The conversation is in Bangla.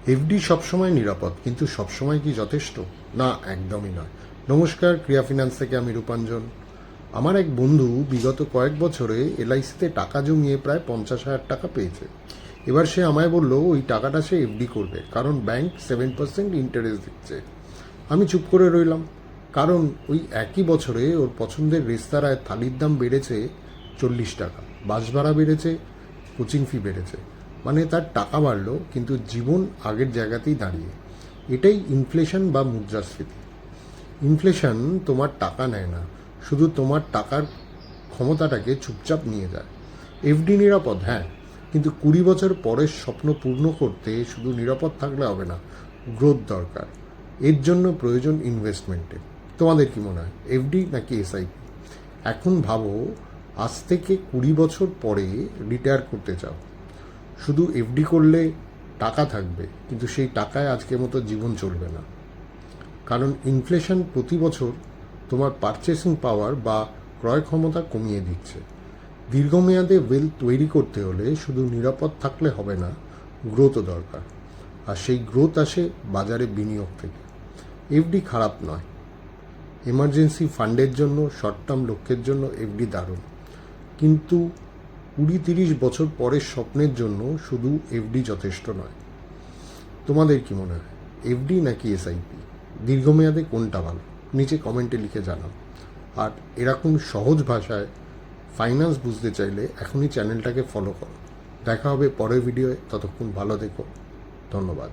এফডি সবসময় নিরাপদ, কিন্তু সবসময় কি যথেষ্ট? না, একদমই নয়। নমস্কার, ক্রিয়া ফিনান্স থেকে আমি রূপাঞ্জন। আমার এক বন্ধু বিগত কয়েক বছরে এলআইসিতে টাকা জমিয়ে প্রায় 50,000 টাকা পেয়েছে। এবার সে আমায় বলল ওই টাকাটা সে এফডি করবে, কারণ ব্যাংক 7% ইন্টারেস্ট দিচ্ছে। আমি চুপ করে রইলাম, কারণ ওই একই বছরে ওর পছন্দের রেস্তোরাঁয় থালির দাম বেড়েছে 40 টাকা, বাস ভাড়া বেড়েছে, কোচিং ফি বেড়েছে। মানে তার টাকা বাড়লো, কিন্তু জীবন আগের জায়গাতেই দাঁড়িয়ে। এটাই ইনফ্লেশন বা মুদ্রাস্ফীতি। ইনফ্লেশন তোমার টাকা নেয় না, শুধু তোমার টাকার ক্ষমতাটাকে চুপচাপ নিয়ে যায়। এফডি নিরাপদ, হ্যাঁ, কিন্তু 20 বছর পরের স্বপ্ন পূর্ণ করতে শুধু নিরাপদ থাকলে হবে না, গ্রোথ দরকার। এর জন্য প্রয়োজন ইনভেস্টমেন্টের। তোমাদের কি মনে হয়, এফডি নাকি এসআইপি? এখন ভাবো, আজ থেকে 20 বছর পরে রিটায়ার করতে চাও, শুধু এফডি করলে টাকা থাকবে, কিন্তু সেই টাকায় আজকের মতো জীবন চলবে না। কারণ ইনফ্লেশন প্রতি বছর তোমার পারচেসিং পাওয়ার বা ক্রয় ক্ষমতা কমিয়ে দিচ্ছে। দীর্ঘমেয়াদে ওয়েলথ তৈরি করতে হলে শুধু নিরাপদ থাকলে হবে না, গ্রোথও দরকার। আর সেই গ্রোথ আসে বাজারে বিনিয়োগ থেকে। এফডি খারাপ নয়, এমার্জেন্সি ফান্ডের জন্য, শর্ট টার্ম লক্ষ্যের জন্য এফডি দারুণ। কিন্তু 20-30 বছর পরের স্বপ্নের জন্য শুধু এফডি যথেষ্ট নয়। তোমাদের কি মনে হয়, এফডি নাকি এসআইপি? দীর্ঘমেয়াদে কোনটা ভালো? নিচে কমেন্টে লিখে জানাও। আর এরকম সহজ ভাষায় ফাইন্যান্স বুঝতে চাইলে এখনই চ্যানেলটাকে ফলো করো। দেখা হবে পরের ভিডিওয়ে, ততক্ষণ ভালো থেকো। ধন্যবাদ।